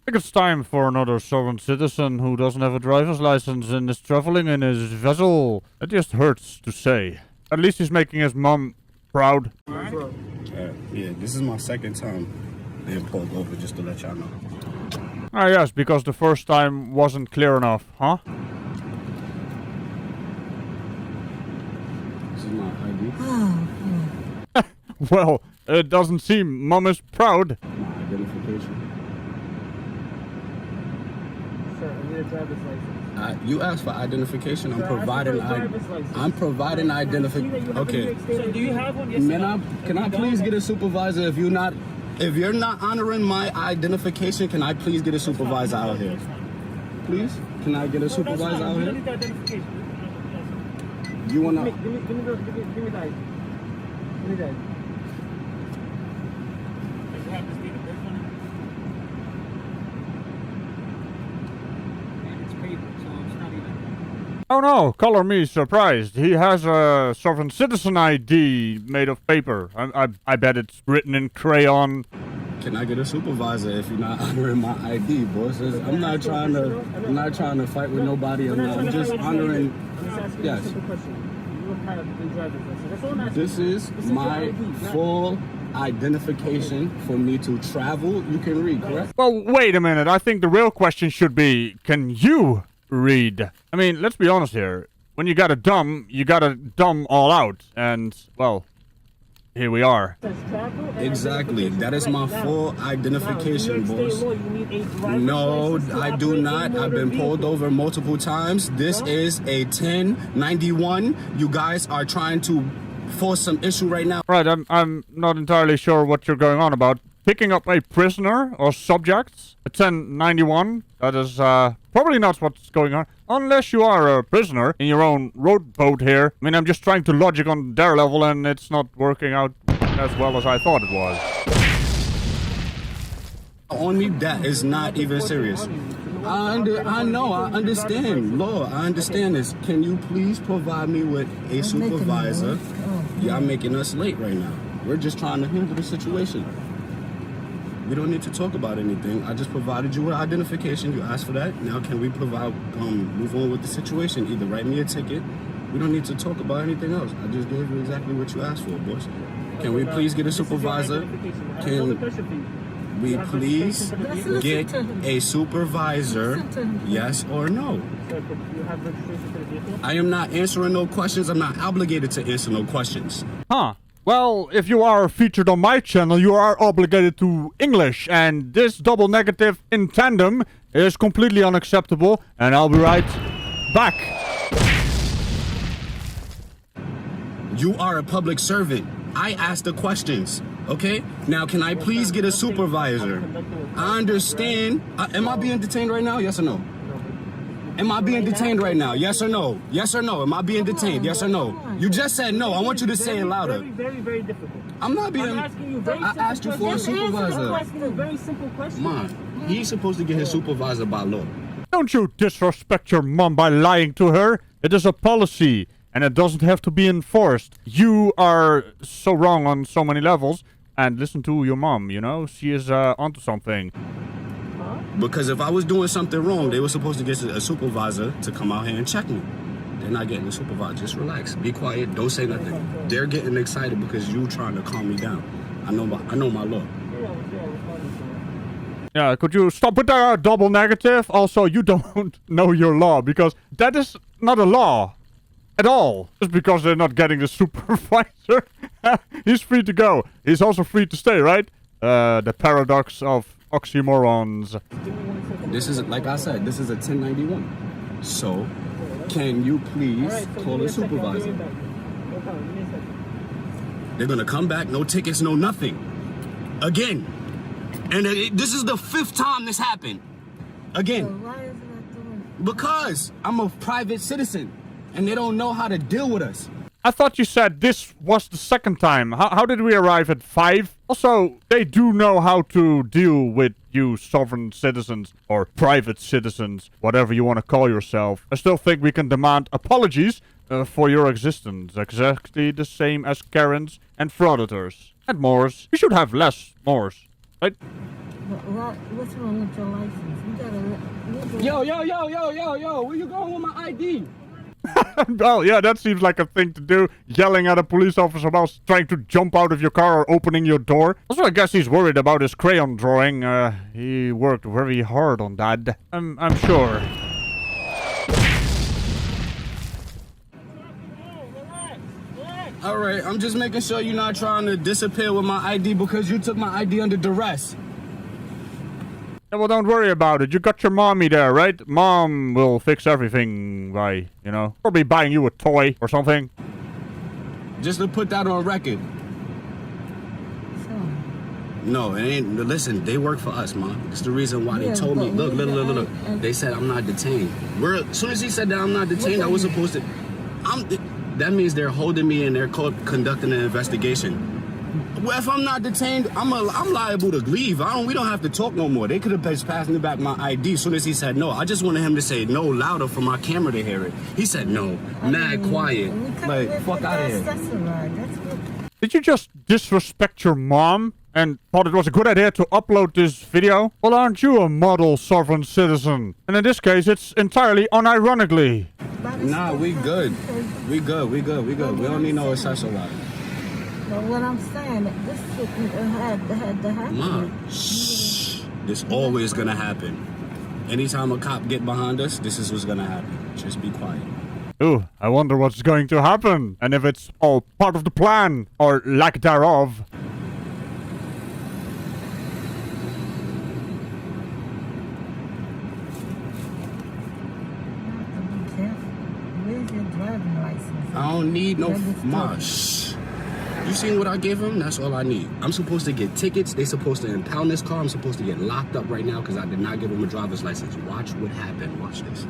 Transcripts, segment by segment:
think it's time for another sovereign citizen who doesn't have a driver's license and is traveling in his vessel. It just hurts to say. At least he's making his mom proud. Yeah, this is my second time being pulled over, just to let y'all know. Ah, yes, because the first time wasn't clear enough, huh? This is my ID. Well, it doesn't seem mom is proud. My identification. Sir, I need a driver's license. You asked for identification. I'm Sir, providing. I'm providing identification. Okay. So do you have one? Yes, sir. Can I please get a supervisor? If you're not honoring my identification, can I please get a supervisor out here? Please? Can I get a supervisor out here? You wanna? Give me that. Give me that. Give me that. Oh no, color me surprised. He has a sovereign citizen ID made of paper. I bet it's written in crayon. Can I get a supervisor if you're not honoring my ID, boss? I'm not trying to fight with nobody. I'm just honoring. Yes. This is my full identification for me to travel. You can read, correct? Well, wait a minute. I think the real question should be, can you read? I mean, let's be honest here. When you gotta dumb all out. And, well, here we are. Exactly. That is my full identification, boss. No, I do not. I've been pulled over multiple times. This is a 1091. You guys are trying to force some issue right now. Right, I'm not entirely sure what you're going on about. Picking up a prisoner or subject, a 1091, that is probably not what's going on. Unless you are a prisoner in your own rowboat here. I mean, I'm just trying to logic on their level and it's not working out as well as I thought it was. On me, that is not even serious. I understand. Lord, I understand this. Can you please provide me with a supervisor? Y'all making us late right now. We're just trying to handle the situation. We don't need to talk about anything. I just provided you with identification. You asked for that. Now can we move on with the situation? Either write me a ticket. We don't need to talk about anything else. I just gave you exactly what you asked for, boss. Can we please get a supervisor? Can we please get a supervisor? Yes or no? I am not answering no questions. I'm not obligated to answer no questions. Huh. Well, if you are featured on my channel, you are obligated to English, and this double negative in tandem is completely unacceptable, and I'll be right back. You are a public servant. I asked the questions, okay? Now, can I please get a supervisor? I understand. Am I being detained right now? Yes or no? Am I being detained right now? Yes or no? Yes or no? Am I being detained? Yes or no? You just said no. I want you to say it louder. Very, very difficult. I'm not being. I'm asking you very I asked you for a supervisor. I'm asking you a very simple question. Mom, he's supposed to get his supervisor by law. Don't you disrespect your mom by lying to her. It is a policy, and it doesn't have to be enforced. You are so wrong on so many levels. And listen to your mom, you know? She is onto something. Because if I was doing something wrong, they were supposed to get a supervisor to come out here and check me. They're not getting a supervisor. Just relax. Be quiet. Don't say nothing. They're getting excited because you trying to calm me down. I know my law. Yeah, could you stop with the double negative? Also, you don't know your law, because that is not a law at all. Just because they're not getting the supervisor, he's free to go. He's also free to stay, right? The paradox of oxymorons. This is, like I said, this is a 1091. So, can you please call a supervisor? They're gonna come back, no tickets, no nothing. Again. And this is the 5th time this happened. Again. So why is it doing? Because I'm a private citizen and they don't know how to deal with us. I thought you said this was the 2nd time. How did we arrive at 5? Also, they do know how to deal with you sovereign citizens or private citizens, whatever you want to call yourself. I still think we can demand apologies for your existence, exactly the same as Karens and frauditors. And Moors. We should have less Moors. Right? What's wrong with your license? Yo, where you going with my ID? Well, yeah, that seems like a thing to do. Yelling at a police officer while trying to jump out of your car or opening your door. Also, I guess he's worried about his crayon drawing. He worked very hard on that. I'm sure. All right, I'm just making sure you're not trying to disappear with my ID because you took my ID under duress. Yeah, well, don't worry about it. You got your mommy there, right? Mom will fix everything by, probably buying you a toy or something. Just to put that on record. No, it ain't. Listen, they work for us, Ma. It's the reason why they told me. Look. They said I'm not detained. As soon as he said that I'm not detained, I was supposed to. That means they're holding me and they're conducting an investigation. Well, if I'm not detained, I'm liable to leave. We don't have to talk no more. They could have just passed me back my ID as soon as he said no. I just wanted him to say no louder for my camera to hear it. He said no, mad quiet. Like, fuck out of here. Did you just disrespect your mom and thought it was a good idea to upload this video? Well, aren't you a model sovereign citizen? And in this case, it's entirely unironically. Nah, we good. We good. We don't need no accessory. But what I'm saying, this shit had to happen. Ma, shh. This always gonna happen. Anytime a cop get behind us, this is what's gonna happen. Just be quiet. Ooh, I wonder what's going to happen. And if it's all part of the plan, or lack thereof. Where's your driving license? I don't need no Ma, shh. You seen what I gave him? That's all I need. I'm supposed to get tickets. They supposed to impound this car. I'm supposed to get locked up right now because I did not give him a driver's license. Watch what happened. Watch this.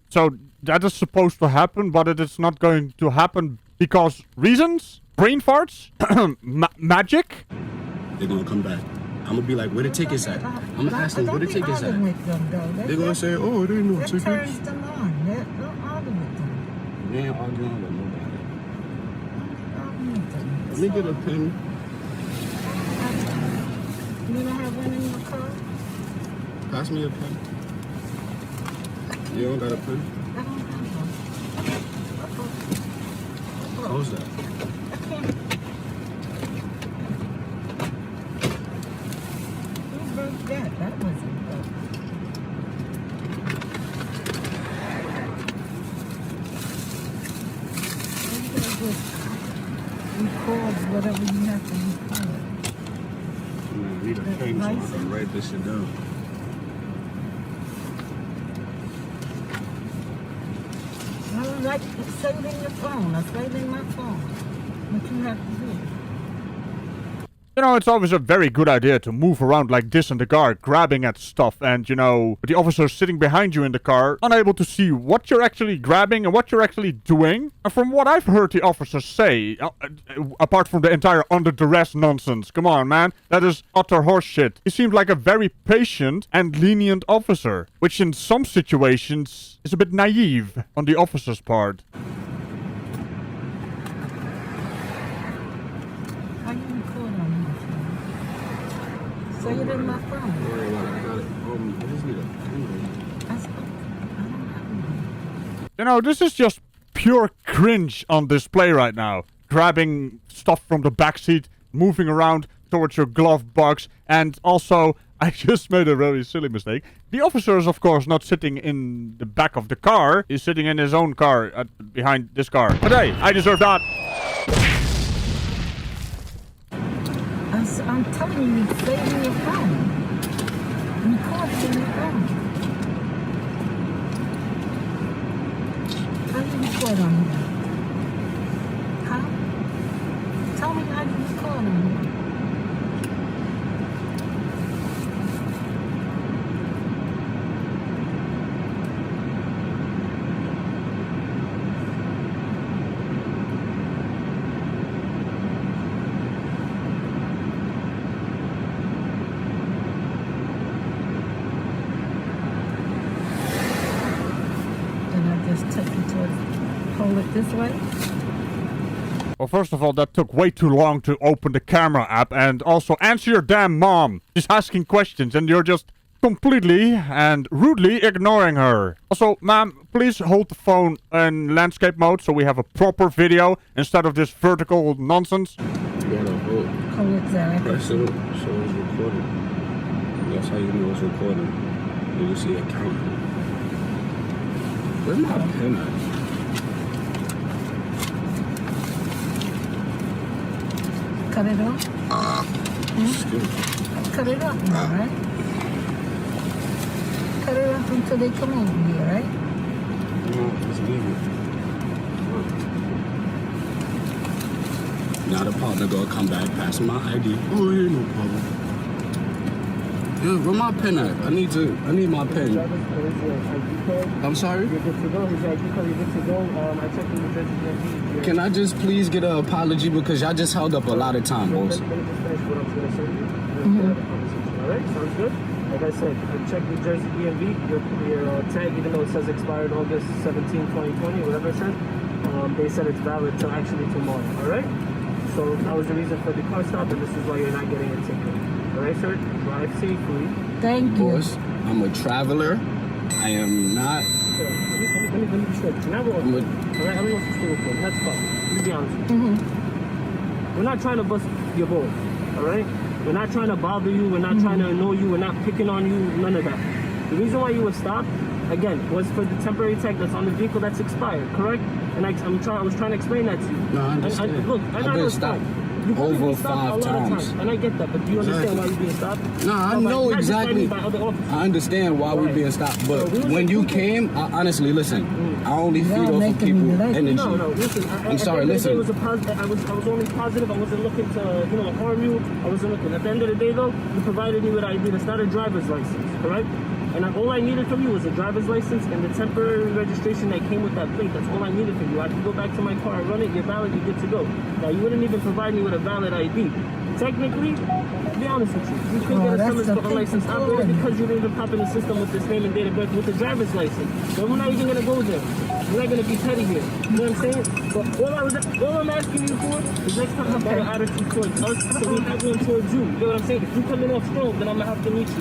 So that is supposed to happen, but it is not going to happen because reasons? Brain farts? Magic? They're gonna come back. I'm gonna be like, where the tickets at? I'm gonna ask them where the tickets at. They're gonna say, oh, there ain't no tickets. Turns them on. Don't argue with them. They ain't arguing with nobody. Let Let me get a pen. You don't have one in your car? Pass me a pen. You don't got a pen? I don't have one. How's that? I can't. Who broke that? That wasn't broke. Record whatever you have to record. Man, I need a pen so I can write this shit down. I like save in your phone. I save in my phone. What you have to do. It's always a very good idea to move around like this in the car, grabbing at stuff, and, the officer sitting behind you in the car, unable to see what you're actually grabbing and what you're actually doing. And from what I've heard the officers say, apart from the entire under duress nonsense, come on, man, that is utter horseshit. He seemed like a very patient and lenient officer, which in some situations is a bit naive on the officer's part. Say it in my phone. I got it. I just need a pen. I don't have one. This is just pure cringe on display right now. Grabbing stuff from the backseat, moving around towards your glove box, and also, I just made a very silly mistake. The officer is, of course, not sitting in the back of the car. He's sitting in his own car, behind this car. But hey, I deserve that. I'm telling you, you save in your phone. Record it in your phone. How do you record on here? How? Tell me how you record on here. Just take it towards, hold it this way. Well, first of all, that took way too long to open the camera app, and also answer your damn mom. She's asking questions and you're just completely and rudely ignoring her. Also, ma'am, please hold the phone in landscape mode so we have a proper video instead of this vertical nonsense. You gotta hold. Press it so it's recording. That's how you know it's recording. You will see it count. Where's my pen at? Cut it off. Excuse me. Cut it off now, right? Cut it off until they come over here, right? No, just leave it. Now the partner gonna come back, pass my ID. Oh, yeah, no problem. Yeah, where my pen at? I need my pen. I'm sorry? You're good to go. His ID card, you're good to go. I checked in the DMV. Can I just please get an apology because y'all just held up a lot of time, boss. Let me just finish what I'm going to say to you. All right, sounds good. Like I said, I checked New Jersey DMV. Your tag, even though it says expired August 17, 2020, whatever it said, they said it's valid till actually tomorrow. All right? So that was the reason for the car stop, and this is why you're not getting a ticket. All right, sir? Drive safely. Thank you. Boss, I'm a traveler. I am not. Sure. Let me be straight. You're not wrong. All right, I'm going to stay with you. That's fine. Let me be honest with you. We're not trying to bust your balls. All right? We're not trying to bother you. We're not trying to annoy you. We're not picking on you. None of that. The reason why you were stopped, again, was for the temporary tag that's on the vehicle that's expired, correct? And I was trying to explain that to you. No, I understand. Look, I've been stopped over 5 times. And I get that, but do you understand why you're being stopped? No, I know exactly. By other officers. I understand why we're being stopped, but when you came, honestly, listen, I only feed off of people energy. No, listen. I'm sorry, listen. I was only positive. I wasn't looking to, harm you. I wasn't looking. At the end of the day, though, you provided me with ID. That's not a driver's license, correct? And all I needed from you was a driver's license and the temporary registration that came with that plate. That's all I needed from you. I can go back to my car and run it. You're valid. You're good to go. Now, you wouldn't even provide me with a valid ID. Technically, to be honest with you, you couldn't get a summons for unlicensed operator because you didn't even pop in the system with this name and date of birth with the driver's license. So we're not even going to go there. We're not going to be petty here. You know what I'm saying? But all I'm asking you for is next time have better attitude towards us so we have one towards you. You know what I'm saying? If you come in off strong, then I'm going to have to meet you.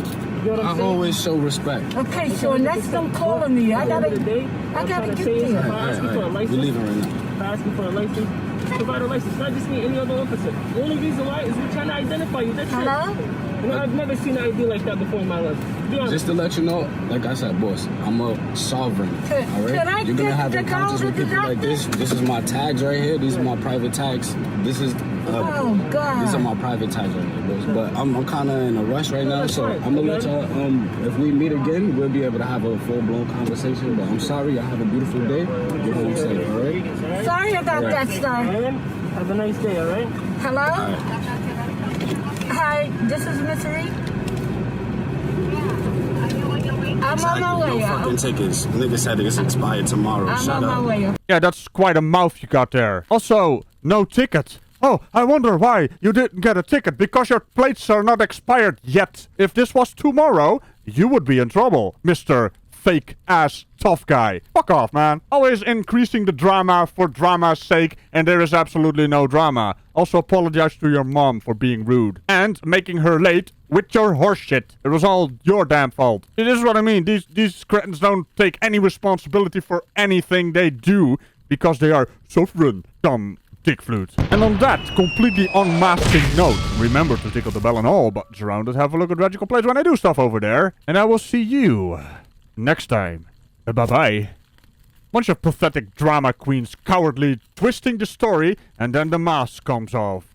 You know what I'm saying? I always show respect. Okay, so next them calling me. I gotta get there. If I ask you for a license, We're leaving right now. if I ask you for a license, provide a license. Not just me, any other officer. The only reason why is we're trying to identify you. That's Hello? it. I've never seen an ID like that before in my life. Be honest. Just to let you know, like I said, boss, I'm a sovereign. All Can I right? You're gonna get have the encounters call with to the people like this. This is my tags right here. These are my private tags. This is. Oh, God. These are my private tags right here, boss. But I'm kind of in a rush right now, so That's I'm gonna fine. let y'all. If we meet again, we'll be able to have a full-blown conversation. But I'm sorry. Y'all have a beautiful day. Get home safe. All right? Sorry about that, sir. And have a nice day, all right? Hello? Hi, this is Miss Reed. I'm on my way. No fucking tickets. Nigga said it's expired tomorrow. I'm Shut on my up. way. Yeah, that's quite a mouth you got there. Also, no ticket. Oh, I wonder why you didn't get a ticket. Because your plates are not expired yet. If this was tomorrow, you would be in trouble, Mr. Fake ass tough guy. Fuck off, man. Always increasing the drama for drama's sake, and there is absolutely no drama. Also apologize to your mom for being rude and making her late with your horseshit. It was all your damn fault. This is what I mean. These cretins don't take any responsibility for anything they do because they are sovereign, dumb dick flute. And on that completely unmasking note, remember to tickle the bell and all buttons around it. Have a look at Ragical Plays when I do stuff over there. And I will see you next time. Bye-bye. Bunch of pathetic drama queens cowardly twisting the story, and then the mask comes off.